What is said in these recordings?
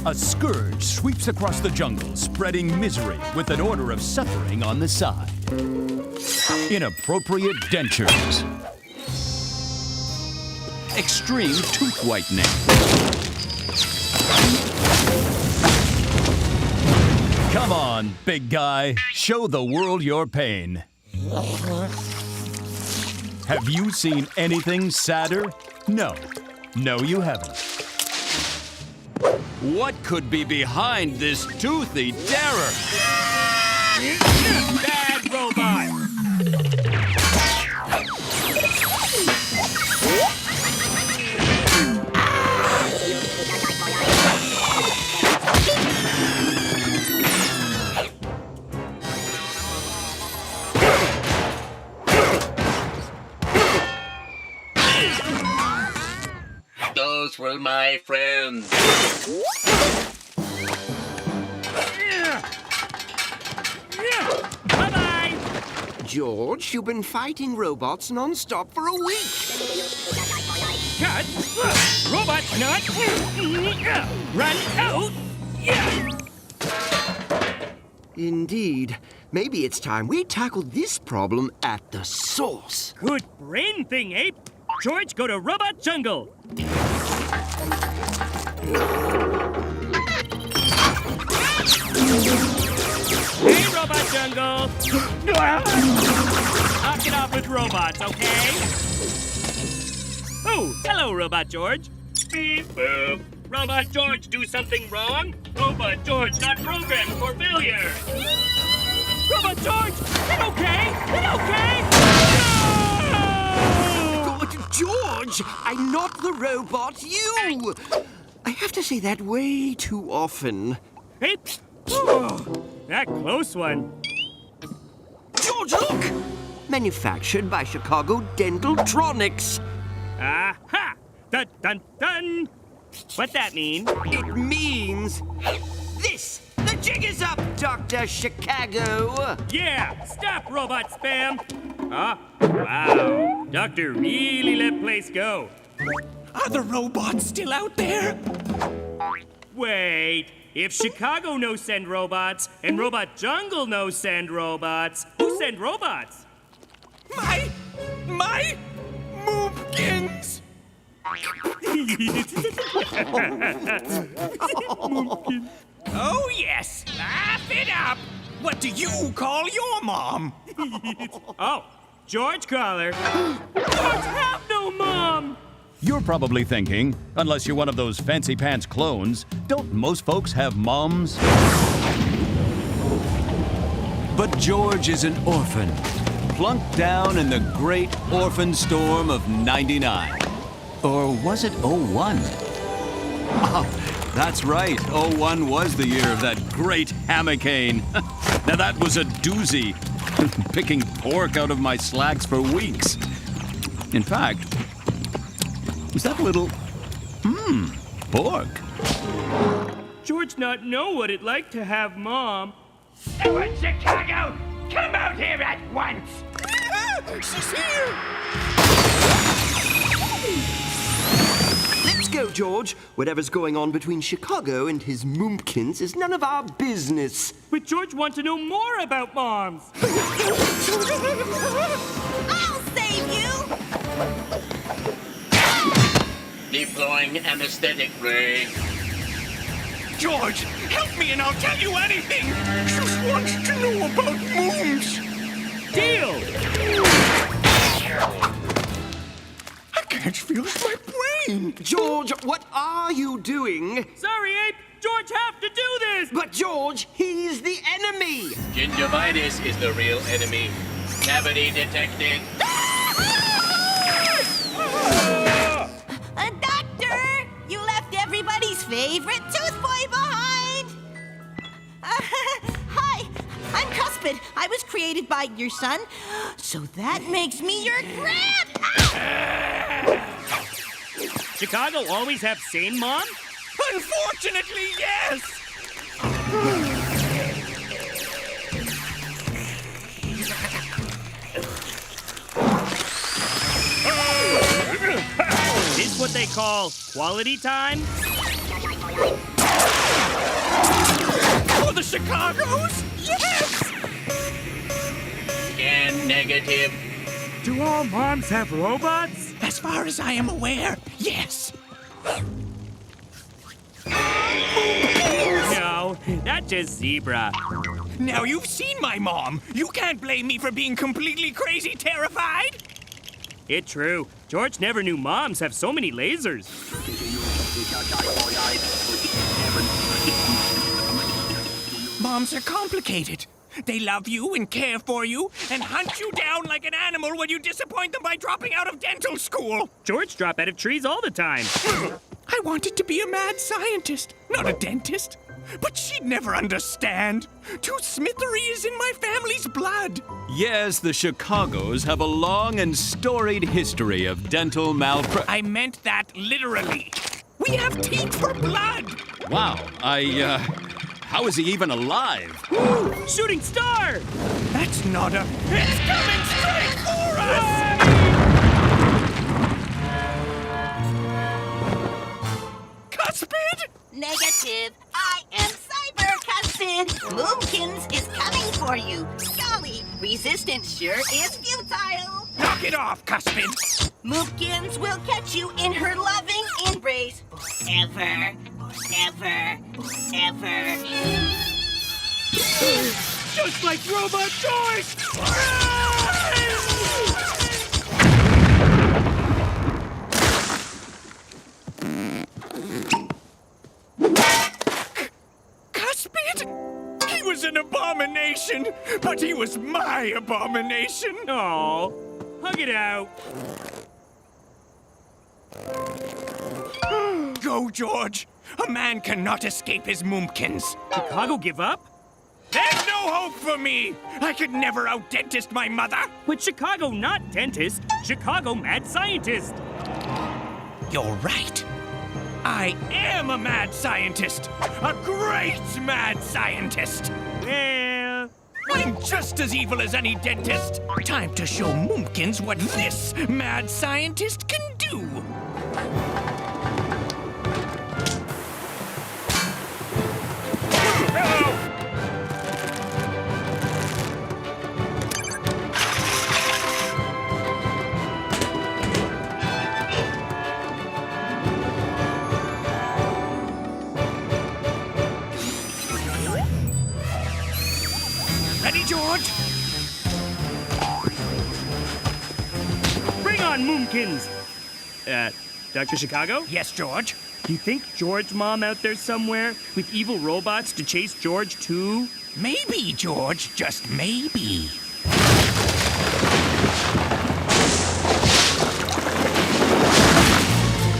A scourge sweeps across the jungle, spreading misery with an order of suffering on the side. Inappropriate dentures. Extreme tooth whitening. Come on, big guy. Show the world your pain. Have you seen anything sadder? No. No, you haven't. What could be behind this toothy terror? Bad robot! Those were my friends. Bye-bye! George, you've been fighting robots non-stop for a week. Cut! Robot not! Run out! Indeed. Maybe it's time we tackled this problem at the source. Good brain thing, Ape! George, go to Robot Jungle! Hey, Robot Jungle! Knock it off with robots, okay? Oh, hello, Robot George. Beep boop. Robot George do something wrong? Robot George not programmed for failure. Robot George, it okay? It okay? No! George, I'm not the robot, you! I have to say that way too often. Hey, oh, that close one. George, look! Manufactured by Chicago Dentaltronics. Aha! Dun dun dun! What that mean? It means this. The jig is up, Dr. Chicago. Yeah! Stop, robot spam! Ah, wow. Doctor really let place go. Are the robots still out there? Wait. If Chicago no send robots and Robot Jungle no send robots, who send robots? My moopkins! Oh, yes. Laugh it up. What do you call your mom? Oh, George Caller. George have no mom! You're probably thinking, unless you're one of those fancy pants clones, don't most folks have moms? But George is an orphan, plunked down in the great orphan storm of '99. Or was it '01? Oh, that's right, '01 was the year of that great hammockane. Now that was a doozy, picking pork out of my slacks for weeks. In fact, was that little, pork? George not know what it like to have mom. Everyone, Chicago, come out here at once! She's here! Let's go, George. Whatever's going on between Chicago and his moompkins is none of our business. But George want to know more about moms. I'll save you! Deploying anesthetic ray. George, help me and I'll tell you anything. Just wants to know about mooms. Deal! I can't feel my brain. George, what are you doing? Sorry, Ape. George have to do this. But George, he's the enemy. Gingivitis is the real enemy. Cavity detected. Doctor, you left everybody's favorite tooth boy behind. Hi, I'm Cuspid. I was created by your son, so that makes me your grand. Chicago always have same mom? Unfortunately, yes. This what they call quality time? Chicago's? Yes! Scan negative. Do all moms have robots? As far as I am aware, yes. No, that's just zebra. Now you've seen my mom. You can't blame me for being completely crazy terrified. It's true. George never knew moms have so many lasers. Moms are complicated. They love you and care for you and hunt you down like an animal when you disappoint them by dropping out of dental school. George drop out of trees all the time. I wanted to be a mad scientist, not a dentist. But she'd never understand. Tooth smithery is in my family's blood. Yes, the Chicagos have a long and storied history of dental I meant that literally. We have teeth for blood. Wow, how is he even alive? Shooting star! That's not a... It's coming straight for us! Cuspid? Negative. I am Cyber Cuspid. Moomkins is coming for you. Golly, resistance sure is futile. Knock it off, Cuspid. Moomkins will catch you in her loving embrace. Ever, ever, ever. Just like Robot George! Cuspid? He was an abomination, but he was my abomination. Aw, hug it out. Go, George. A man cannot escape his Moomkins. Chicago give up? There's no hope for me. I could never out-dentist my mother. But Chicago not dentist, Chicago mad scientist. You're right. I am a mad scientist. A great mad scientist. Well, I'm just as evil as any dentist. Time to show Moomkins what this mad scientist can do. Ready, George? bring on Moomkins! Dr. Chicago? Yes, George. You think George's mom out there somewhere with evil robots to chase George too? Maybe, George. Just maybe.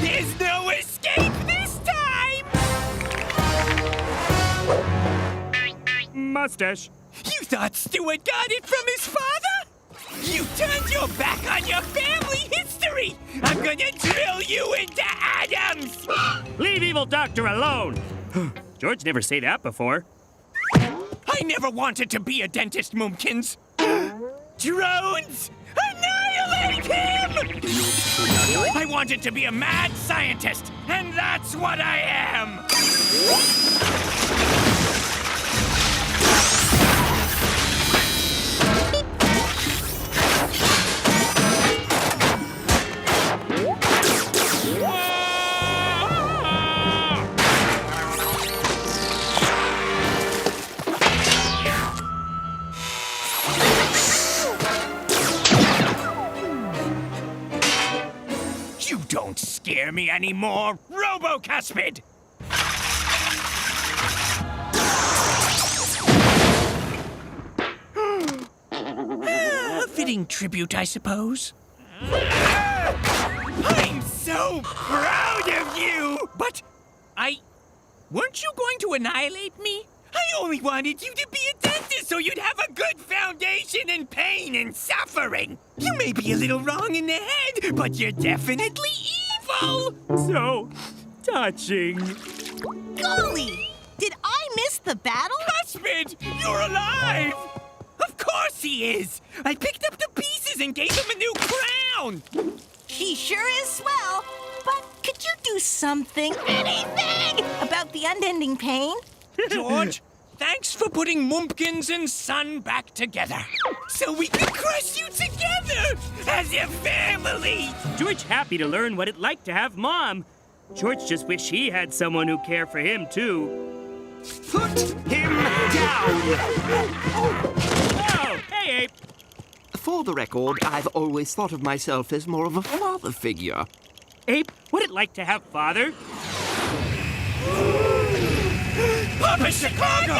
There's no escape this time! Mustache. You thought Stuart got it from his father? You turned your back on your family history! I'm gonna drill you into atoms! Leave evil doctor alone! George never say that before. I never wanted to be a dentist, Moomkins. Drones! Annihilate him! I wanted to be a mad scientist, and that's what I am! You don't scare me anymore, Robo-Cuspid! A fitting tribute, I suppose. I'm so proud of you! But weren't you going to annihilate me? I only wanted you to be a dentist so you'd have a good foundation in pain and suffering. You may be a little wrong in the head, but you're definitely evil! So touching. Golly! Did I miss the battle? Cuspid, you're alive! Of course he is! I picked up the pieces and gave him a new crown! She sure is swell. But could you do something, anything, about the unending pain? George, Thanks for putting Mumpkins and Son back together. So we can crush you together as a family. George happy to learn what it like to have Mom. George just wish he had someone who care for him, too. Put him down! Oh, hey, Ape. For the record, I've always thought of myself as more of a father figure. Ape, what it like to have father? Papa Chicago!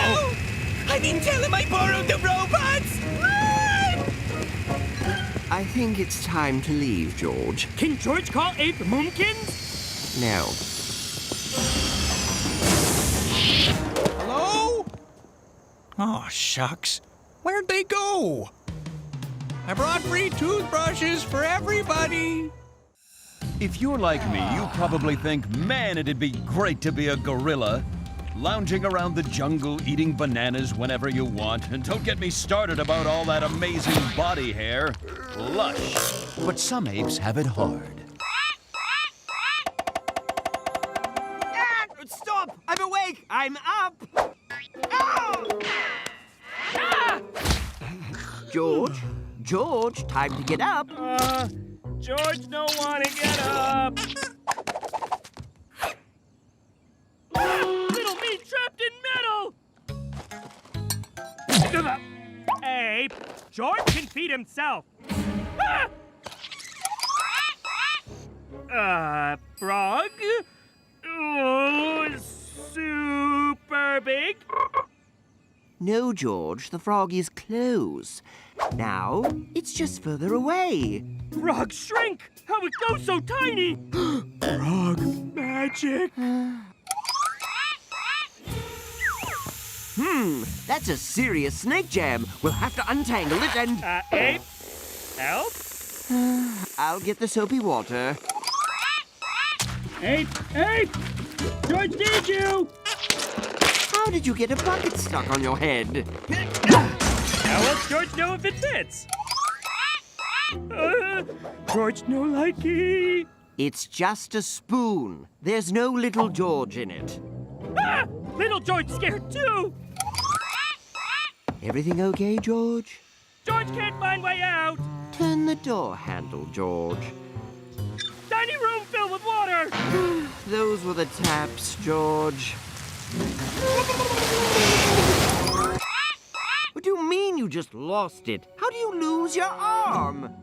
I didn't tell him I borrowed the robots! Run! I think it's time to leave, George. Can George call Ape Mumpkins? No. Hello? Oh, shucks. Where'd they go? I brought free toothbrushes for everybody. If you're like me, you probably think, man, it'd be great to be a gorilla. Lounging around the jungle, eating bananas whenever you want. And don't get me started about all that amazing body hair. Lush. But some apes have it hard. Stop! I'm awake! I'm up! George? George, time to get up. George don't want to get up. Little me trapped in metal. Ape, George can feed himself. Frog? Oh, super big. No, George, the frog is close. Now, it's just further away. Frog shrink! How it goes so tiny! Frog magic! That's a serious snake jam. We'll have to untangle it and... Ape? Help? I'll get the soapy water. Ape! Ape! George needs you! How did you get a bucket stuck on your head? How else George know if it fits? George no likey. It's just a spoon. There's no little George in it. Ah! Little George scared too! Everything okay, George? George can't find way out! Turn the door handle, George. Tiny room filled with water! Those were the taps, George. What do you mean you just lost it? How do you lose your arm?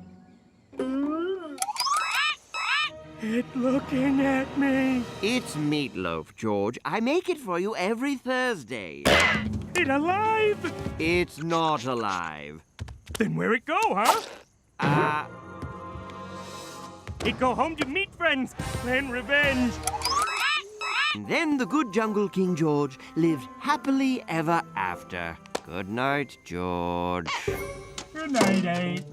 It looking at me. It's meatloaf, George. I make it for you every Thursday. It alive? It's not alive. Then where it go, huh? It go home to meat friends, plan revenge. And then the good Jungle King George lived happily ever after. Good night, George. Good night, Ape.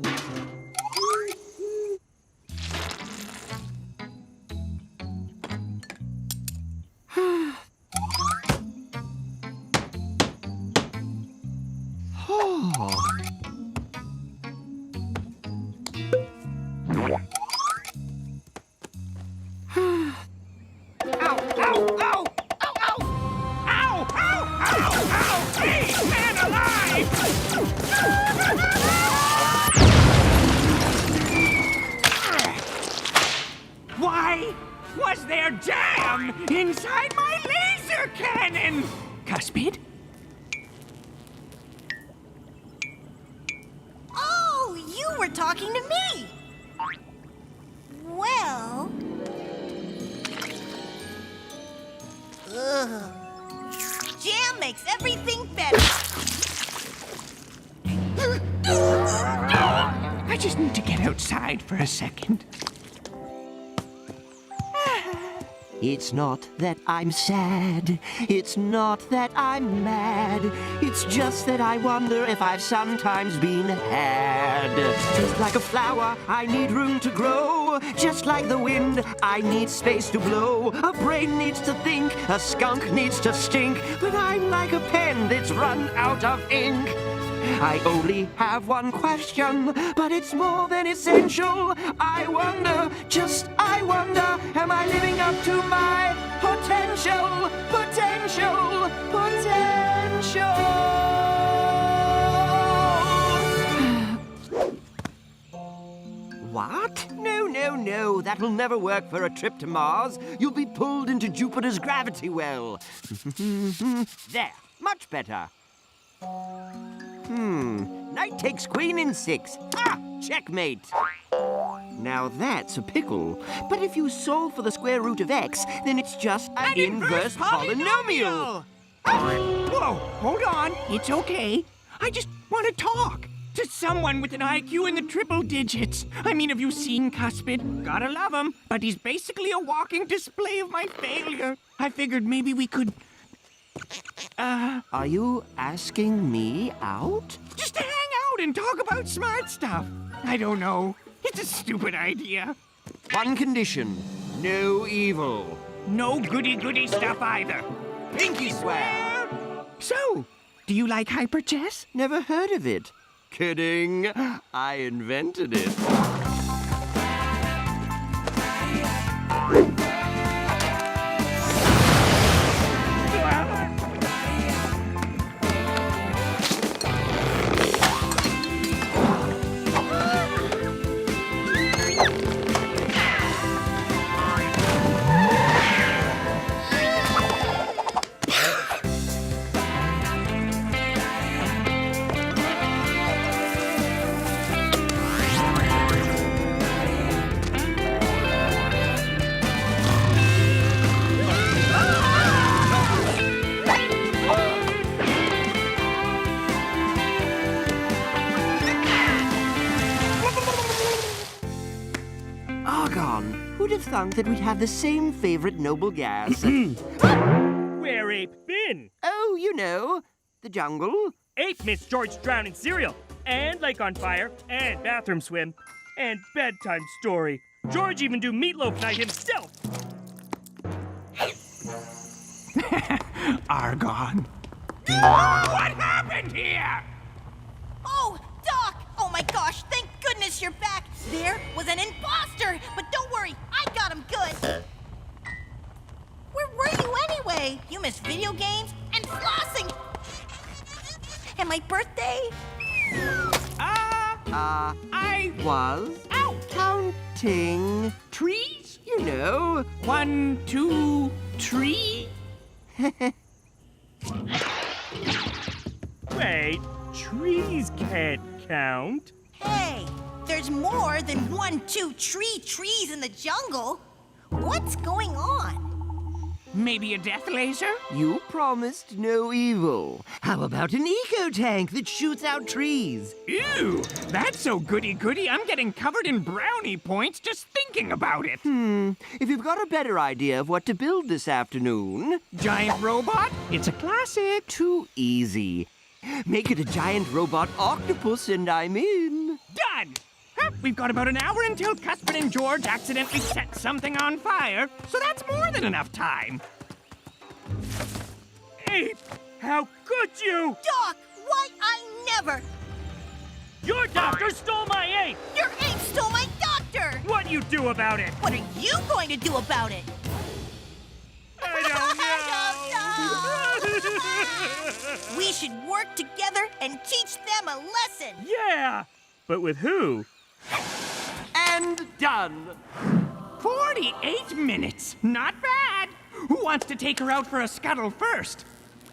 Why was there jam inside my laser cannon? Cuspid? Oh, you were talking to me. Well... Ugh. Jam makes everything better. I just need to get outside for a second. It's not that I'm sad, it's not that I'm mad, it's just that I wonder if I've sometimes been had. Just like a flower, I need room to grow. Just like the wind, I need space to blow. A brain needs to think, a skunk needs to stink, but I'm like a pen that's run out of ink. I only have one question, but it's more than essential. I wonder, just I wonder, am I living up to my potential? Potential, potential. that'll never work for a trip to Mars. You'll be pulled into Jupiter's gravity well. There, much better. Knight takes queen in 6. Ah, checkmate. Now that's a pickle. But if you solve for the square root of x, then it's just an inverse polynomial. Whoa, hold on. It's okay. I just want to talk to someone with an IQ in the triple digits. I mean, have you seen Cuspid? Gotta love him. But he's basically a walking display of my failure. I figured maybe we could... Are you asking me out? just to hang out and talk about smart stuff. I don't know. It's a stupid idea. One condition, no evil. No goody-goody stuff either. Pinky swear. So, do you like hyper chess? Never heard of it. Kidding. I invented it. Argon, who'd have thunk that we'd have the same favorite noble gas? Where Ape been? Oh, you know, the jungle. Ape missed George drown in cereal, and lake on fire, and bathroom swim, and bedtime story. George even do meatloaf night himself. Argon. What happened here? Oh, Doc! Oh my gosh, thank goodness you're back. There was an imposter, but don't worry, I got him good. Where were you anyway? You missed video games and flossing. And my birthday? I was counting Trees? you know. 1, 2, tree? Wait, trees can't count. Hey, there's more than 1, 2, trees in the jungle. What's going on? Maybe a death laser? You promised no evil. How about an eco-tank that shoots out trees? Ew, that's so goody-goody, I'm getting covered in brownie points just thinking about it. If you've got a better idea of what to build this afternoon, Giant robot? It's a classic. too easy. Make it a giant robot octopus and I'm in. Done! Huh, we've got about an hour until Cuthbert and George accidentally set something on fire, so that's more than enough time. Ape, how could you? Doc, why I never? Your doctor stole my ape. Your ape stole my doctor! What you do about it? What are you going to do about it? I don't know. We should work together and teach them a lesson. Yeah, but with who? And done. 48 minutes. Not bad. Who wants to take her out for a scuttle first?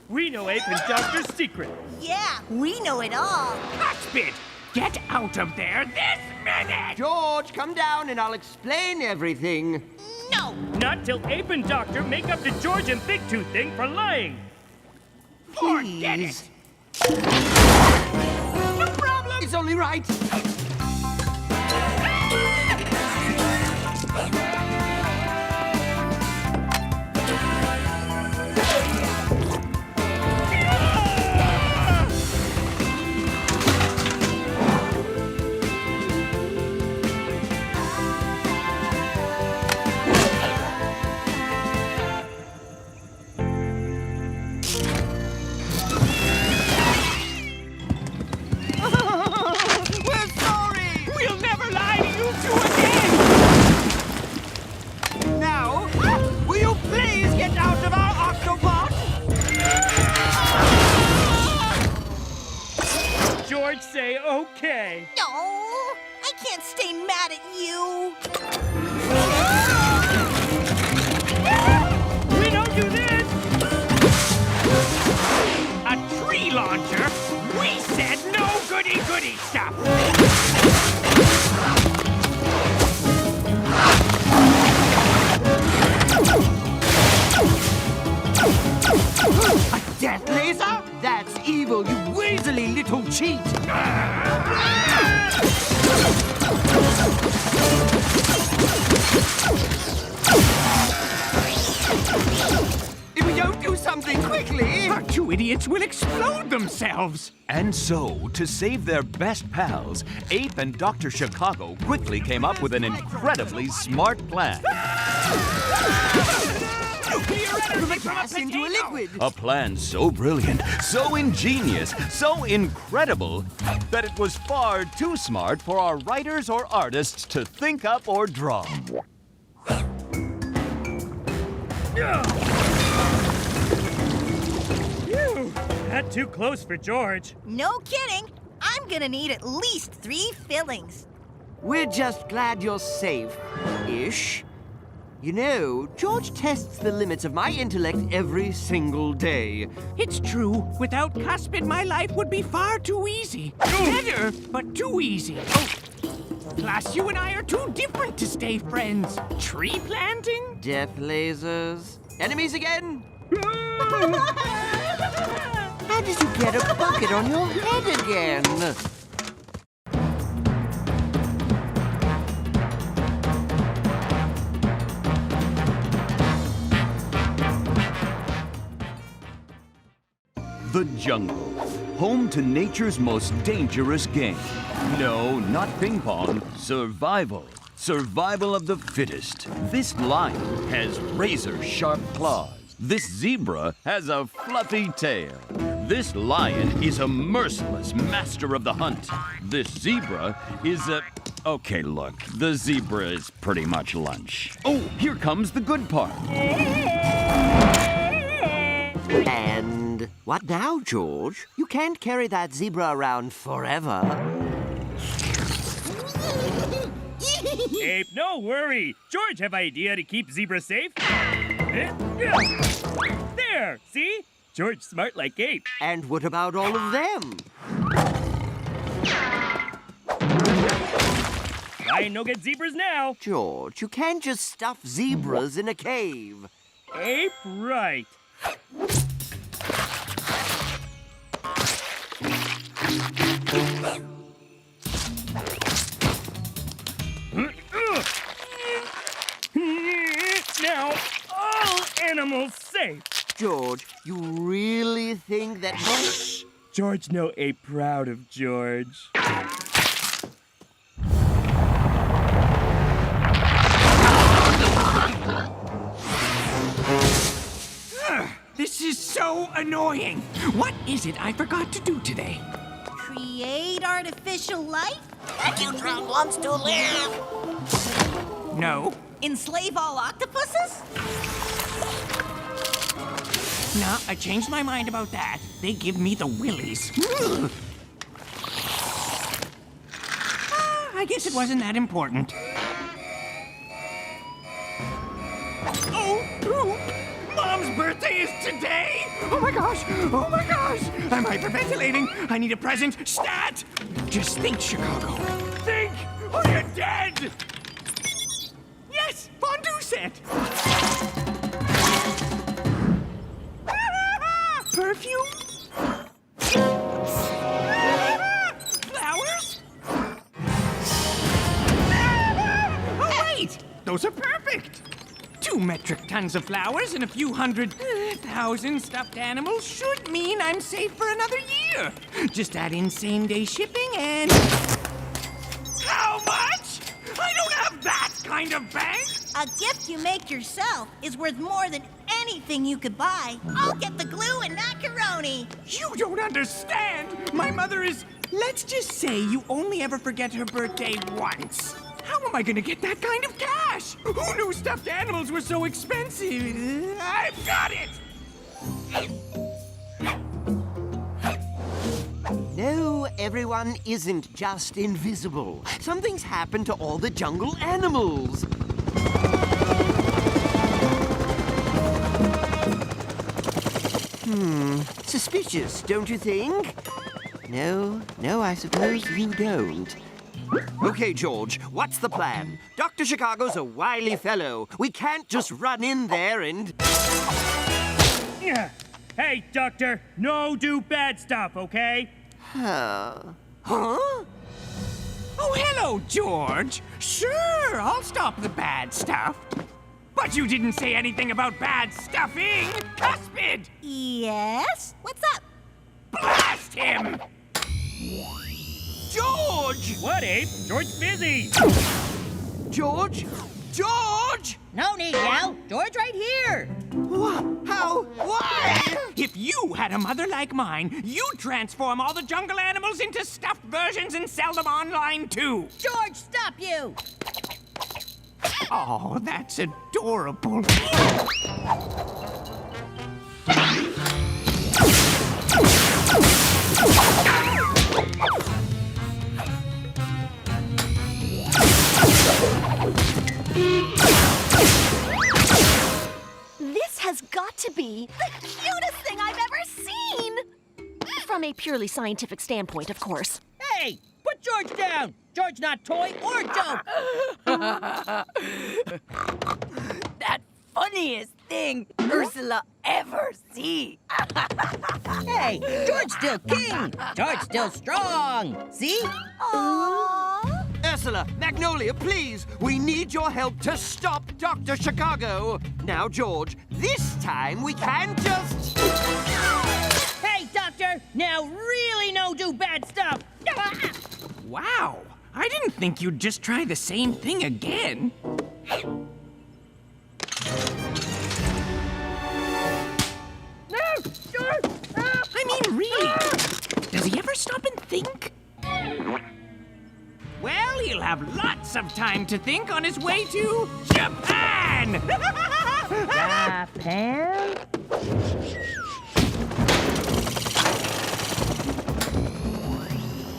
We know Ape and Doctor's secret. Yeah, we know it all. Cuthbert, get out of there this minute! George, come down and I'll explain everything. No! Not till Ape and Doctor make up the George and Big Tooth thing for lying. Forget Please. it! No problem! It's only right. We're sorry. We'll never lie to you two again! Now, will you please get out of our octobot? George say okay. No! I can't stay mad at you. A death laser? That's evil, you weaselly little cheat! If we don't do something quickly... Our two idiots will explode themselves. And so, to save their best pals, Ape and Dr. Chicago quickly came up with an incredibly smart plan. Gas into a liquid. A plan so brilliant, so ingenious, so incredible, that it was far too smart for our writers or artists to think up or draw. Phew, not too close for George. No kidding. I'm gonna need at least 3 fillings. We're just glad you're safe-ish. You know, George tests the limits of my intellect every single day. It's true. Without Cuspid, my life would be far too easy. Better, but too easy. Oh. Plus, you and I are too different to stay friends. Tree planting? Death lasers. Enemies again? How did you get a bucket on your head again? The jungle, home to nature's most dangerous game. No, not ping pong, survival. Survival of the fittest. This lion has razor-sharp claws. This zebra has a fluffy tail. This lion is a merciless master of the hunt. This zebra is a... Okay, look, the zebra is pretty much lunch. Oh, here comes the good part. And what now, George? You can't carry that zebra around forever. Ape, no worry. George have idea to keep zebra safe. There, see? George smart like Ape. And what about all of them? I no get zebras now. George, you can't just stuff zebras in a cave. Ape, right. Now, all animals safe. George, you really think that... George no Ape proud of George. This is so annoying. What is it I forgot to do today? Create artificial life? That you drone wants to live. No. Enslave all octopuses? No, I changed my mind about that. They give me the willies. I guess it wasn't that important. Oh, Mom's birthday is today? Oh my gosh! Oh my gosh! I'm hyperventilating. I need a present. Stat! Just think, Chicago. Think, or you're dead! Yes! Fondue set! Perfume? Flowers? Oh, wait! Those are perfect! 2 metric tons of flowers and a few hundred thousand stuffed animals should mean I'm safe for another year. Just add in same-day shipping and... How much? I don't have that kind of bank! A gift you make yourself is worth more than anything you could buy. I'll get the glue and macaroni. You don't understand! My mother is... Let's just say you only ever forget her birthday once. How am I gonna get that kind of cash? Who knew stuffed animals were so expensive? I've got it! No, everyone isn't just invisible. Something's happened to all the jungle animals. Suspicious, don't you think? No, I suppose you don't. Okay, George, what's the plan? Dr. Chicago's a wily fellow. We can't just run in there and... Yeah. Hey, Doctor, no do bad stuff, okay? Huh? Oh, hello, George. Sure, I'll stop the bad stuff. But you didn't say anything about bad stuffing, Cuspid! Yes? What's up? Blast him! George! What, Abe? George's busy. George? George? No need, Yell. George right here. How? Why? If you had a mother like mine, you'd transform all the jungle animals into stuffed versions and sell them online too. George, stop you. Oh, that's adorable. This has got to be The cutest thing I've ever seen. from a purely scientific standpoint, of course. Hey, put George down. George not toy or joke. That funniest thing Ursula ever see. Hey, George still king. George still strong. See? Ursula, Magnolia, please! We need your help to stop Dr. Chicago! Now, George, this time we can just... Hey, Doctor, now really no do bad stuff. Wow, I didn't think you'd just try the same thing again. I mean, really, does he ever stop and think? Well, he'll have lots of time to think on his way to Japan! Japan?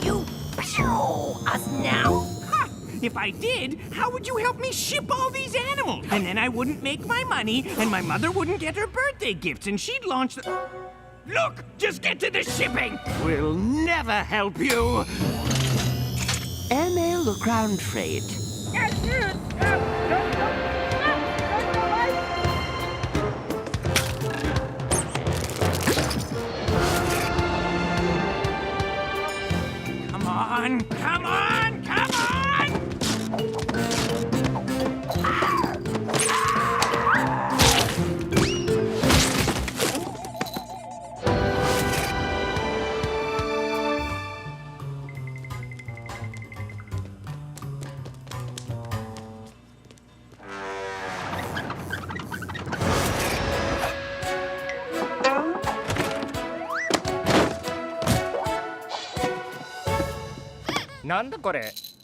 You show us now. Ha! If I did, how would you help me ship all these animals? And then I wouldn't make my money, and my mother wouldn't get her birthday gifts, and she'd launch the... Look! Just get to the shipping! We'll never help you! Airmail or ground freight? Come on! Come on! Come on!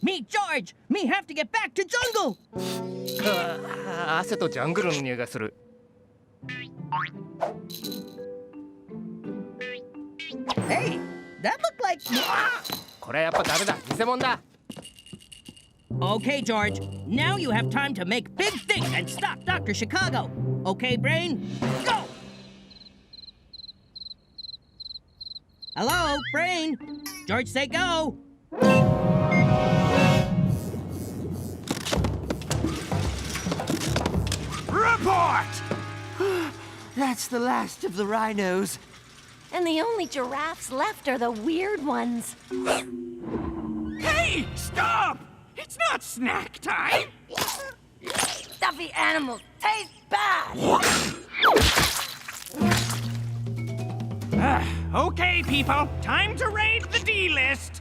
Me, George! Me have to get back to jungle! 汗とジャングルの匂いがする。 Hey, that looked like... これはやっぱダメだ。偽物だ。 Okay, George. Now you have time to make big things and stop Dr. Chicago. Okay, Brain? Go! Hello, Brain? George, say go. Report! That's the last of the rhinos. And the only giraffes left are the weird ones. Hey! Stop! It's not snack time! Stuffy animals taste bad. Okay, people. Time to raid the D-list.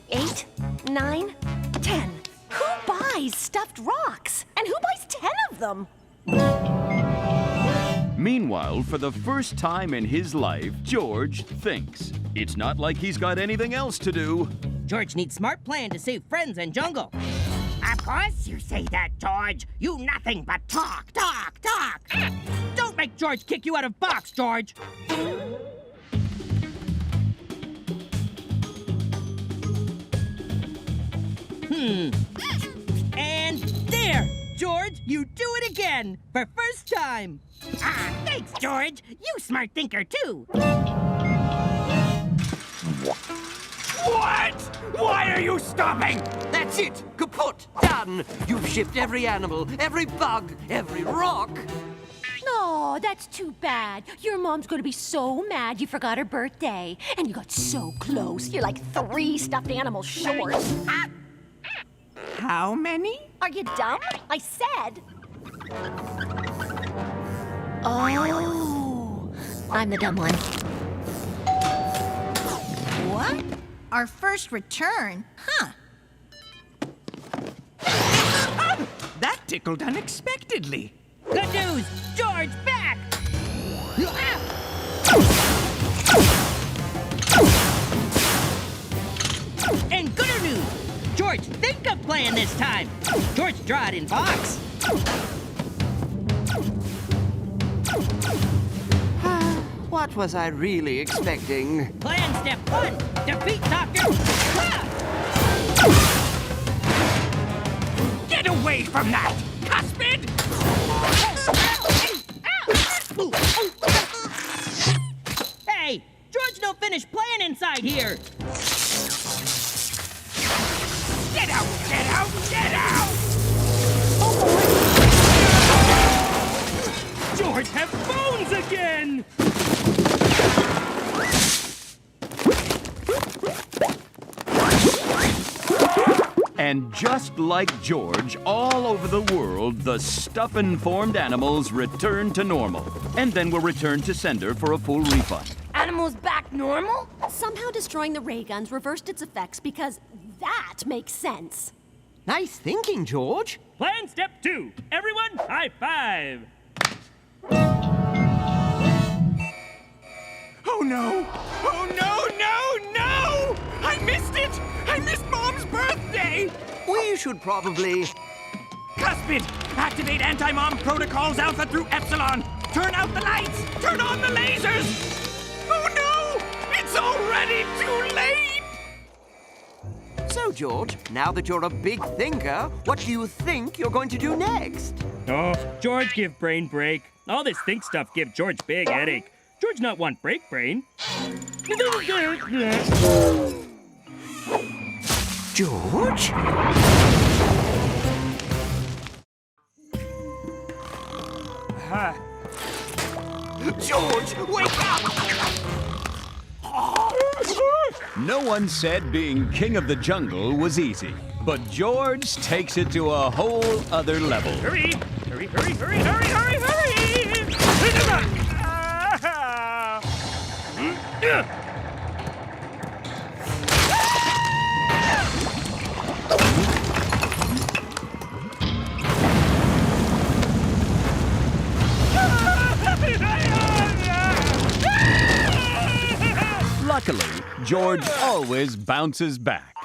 8, 9, 10. Who buys stuffed rocks? And who buys 10 of them? Meanwhile, for the first time in his life, George thinks. It's not like he's got anything else to do. George needs smart plan to save friends and jungle. Of course you say that, George. You nothing but talk, talk, talk. Don't make George kick you out of box, George. And there! George, you do it again! For first time! Ah, thanks, George. You smart thinker, too. What? Why are you stopping? That's it! Kaput! Done! You've shipped every animal, every bug, every rock. No, Oh, that's too bad. Your mom's gonna be so mad you forgot her birthday. And you got so close. You're like 3 stuffed animals short. Ah, How many? are you dumb? I said. Oh, I'm the dumb one. What? Our first return? Huh. That tickled unexpectedly. Good news! George back! And gooder news! George, think of playing this time. George, draw it in box. What was I really expecting? Plan step 1, defeat Dr. Get away from that! Cuspid! Hey, George don't finish playing inside here. Get out! Get out! Get out! George have phones again! And just like George, all over the world, the stuff-informed animals return to normal. And then were returned to sender for a full refund. Animals back normal? Somehow destroying the ray guns reversed its effects because that makes sense. Nice thinking, George. Plan step 2. Everyone, high five! Oh no! Oh no, no, no! I missed it! I missed Mom's birthday! We should probably... Cuspid! Activate anti-mom protocols Alpha through Epsilon! Turn out the lights! Turn on the lasers! Oh no! It's already too late! So, George, now that you're a big thinker, what do you think you're going to do next? Oh, George give brain break. All this think stuff give George big headache. George not want break brain. George? George, wake up! No one said being king of the jungle was easy, but George takes it to a whole other level. Hurry! Hurry, hurry, hurry, hurry, hurry, hurry! Luckily, George always bounces back.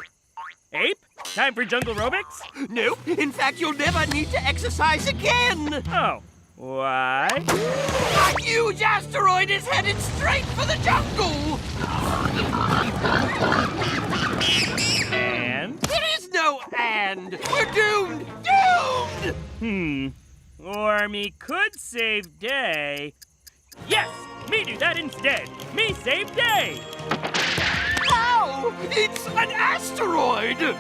Ape, time for jungle aerobics? Nope. In fact, you'll never need to exercise again. Oh, why? A huge asteroid is headed straight for the jungle. And? There is no and. We're doomed. Doomed. Or me could save day. Yes, me do that instead. Me save day. How? It's an asteroid.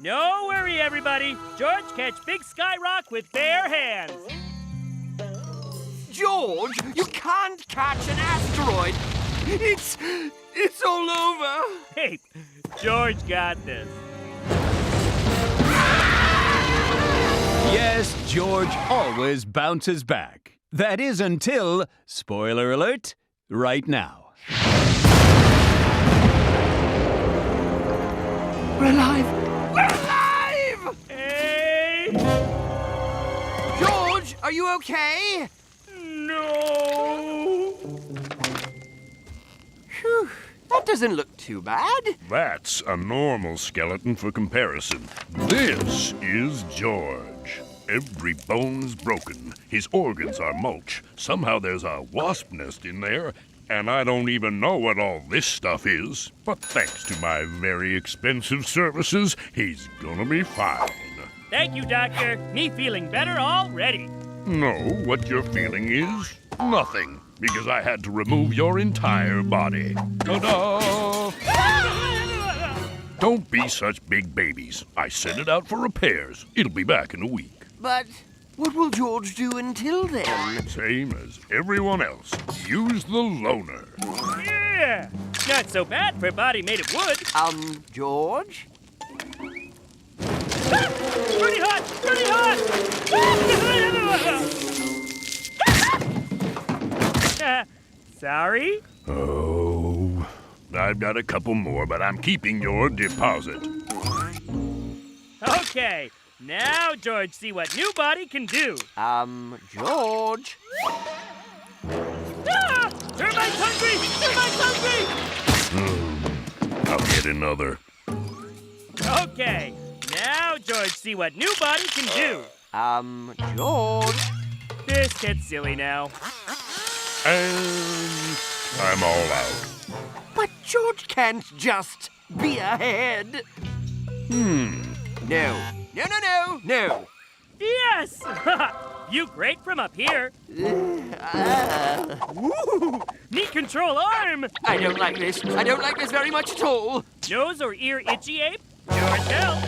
No worry, everybody. George catch Big Sky Rock with bare hands. George, you can't catch an asteroid. It's all over. Hey, George got this. Yes, George always bounces back. That is until, spoiler alert, right now. We're alive. We're alive! Hey! George, are you okay? No! Phew, that doesn't look too bad. That's a normal skeleton for comparison. This is George. Every bone's broken. His organs are mulch. Somehow there's a wasp nest in there, and I don't even know what all this stuff is. But thanks to my very expensive services, he's gonna be fine. Thank you, Doctor. Me feeling better already. No, what you're feeling is nothing, because I had to remove your entire body. Ta-da! Don't be such big babies. I sent it out for repairs. It'll be back in a week. But What will George do until then? Same as everyone else. Use the loner. Yeah! Not so bad for a body made of wood. George? Ah! Pretty hot! Pretty hot! Sorry? Oh, I've got a couple more, but I'm keeping your deposit. Okay, now George, see what new body can do. George? Ah! Termites hungry! Termites hungry! I'll get another. Okay, now George, see what new body can do. George? This gets silly now. And I'm all out. But George can't just be ahead. No. No. Yes! You great from up here. Woo! Neat control arm. I don't like this. I don't like this very much at all. Nose or ear itchy, Ape? George help.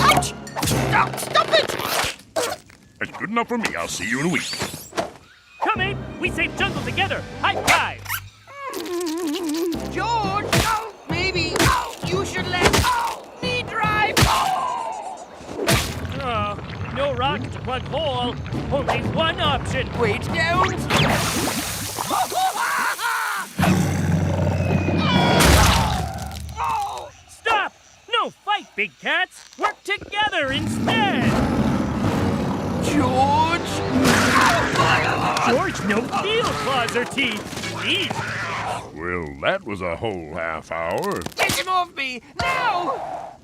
Ouch! Stop it! It's good enough for me. I'll see you in a week. Come, Ape. We save jungle together. High five. George! Oh, maybe. Oh, you should let me drive. Oh, no rocket to plug hole. Only one option. Wait, don't. Stop! No fight, big cats. Work together instead. George! George, no steel claws or teeth. Jeez. Well, that was a whole half hour. Get him off me! Now!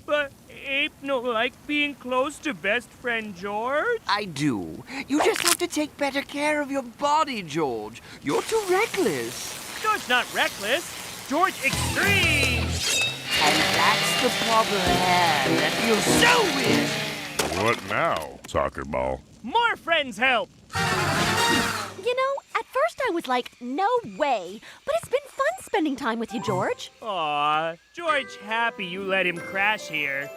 But Ape no like being close to best friend George? I do. You just have to take better care of your body, George. You're too reckless. George not reckless. George extreme. And that's the problem I have. That feels so weird. What now, soccer ball? More friends help. You know, at first I was like, no way. But it's been fun spending time with you, George. Aw, George happy you let him crash here.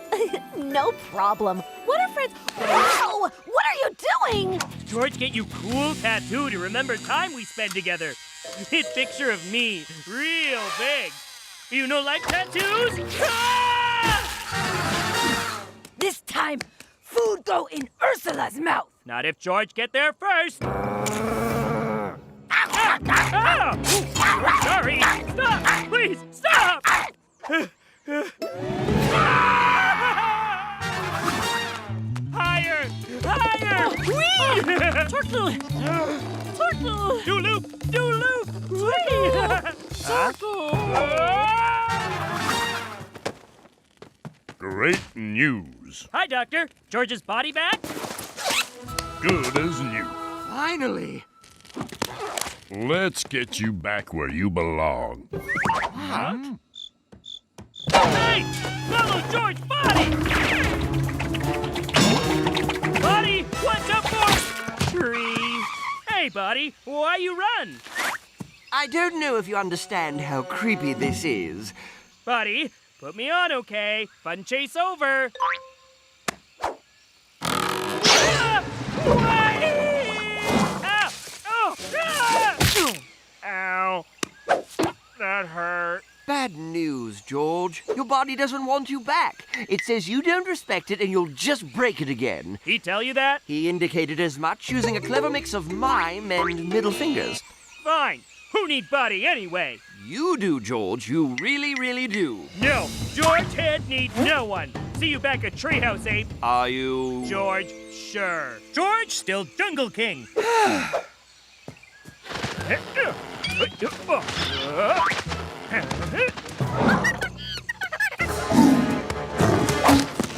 No problem. What are friends? Wow! What are you doing? George get you cool tattoo to remember time we spent together. Hit picture of me, real big. You know like tattoos? Ah! This time, food go in Ursula's mouth. Not if George get there first. Ah! Sorry. Stop! Please, stop! Higher! Higher! Whee! Turtle! Turtle! Do loop! Do loop! Turtle! Great news. Hi, Doctor. George's body back? Good as new. Finally. Let's get you back where you belong. Hey! Follow George's body! Buddy, what's up for? Tree. Hey, buddy, why you run? I don't know if you understand how creepy this is. Buddy, put me on, okay? Fun chase over. Ah! Ow! Oh! Ah! Ow. That hurt. Bad news, George. Your body doesn't want you back. It says you don't respect it and you'll just break it again. He tell you that? He indicated as much using a clever mix of mime and middle fingers. Fine. Who need buddy anyway? You do, George. You really, really do. No. George Head need no one. See you back at Treehouse, Ape. Are you... George, sure. George, still Jungle King.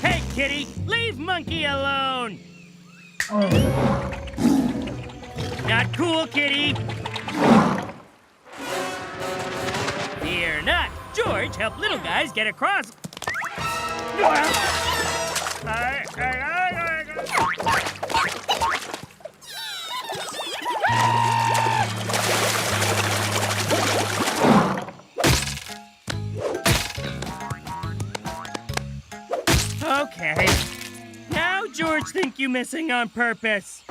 Hey, kitty, leave monkey alone. Not cool, kitty. Fear not. George help little guys get across. Okay, like you missing on purpose.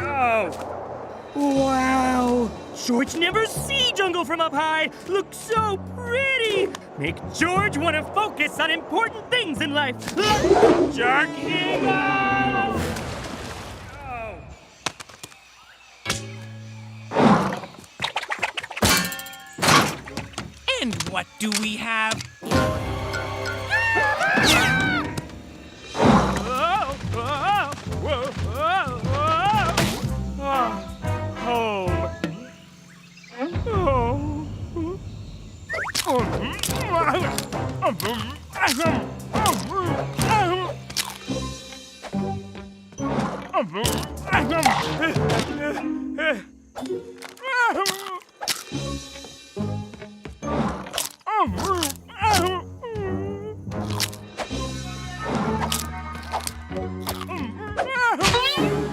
Oh. Wow. George never see jungle from up high. Looks so pretty. Make George want to focus on important things in life. Shark Eagle! Oh. And what do we have? Home.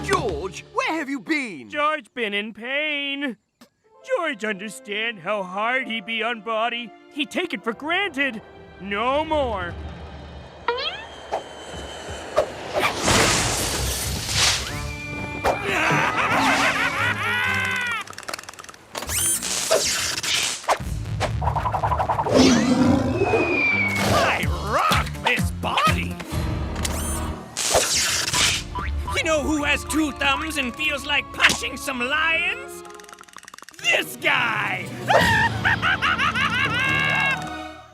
George, where have you been? George been in pain. George understand how hard he be on body. He take it for granted. No more. I rock this body! You know who has 2 thumbs and feels like punching some lions? This guy!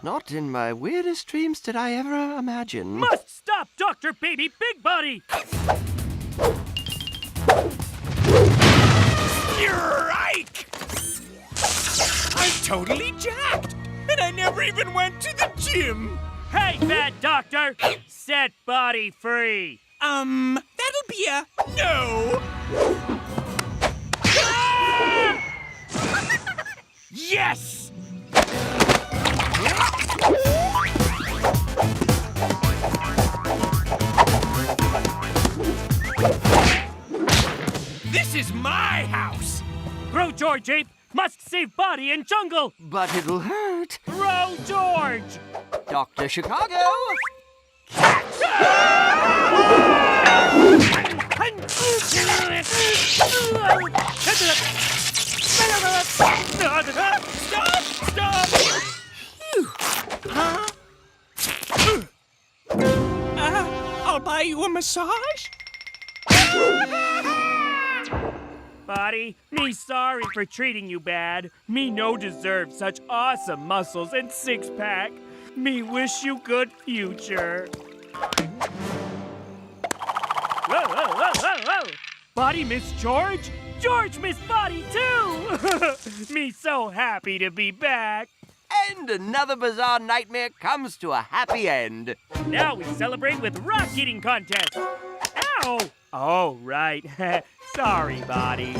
Not in my weirdest dreams did I ever imagine. Must stop Dr. Baby Big Body! Yike! I'm totally jacked! And I never even went to the gym! Hey, bad doctor! Set body free! That'll be a no! Yes! This is my house! Throw George, Ape! Must save body in jungle! But it'll hurt. Throw George! Dr. Chicago! Stop! Stop! Huh? I'll buy you a massage? Body, me sorry for treating you bad. Me no deserve such awesome muscles and six-pack. Me wish you good future. Whoa, whoa, whoa, whoa, whoa! Body miss George? George miss Body too! Me so happy to be back. And another bizarre nightmare comes to a happy end. Now we celebrate with rock eating contest. Ow! Oh, right. Sorry, Body.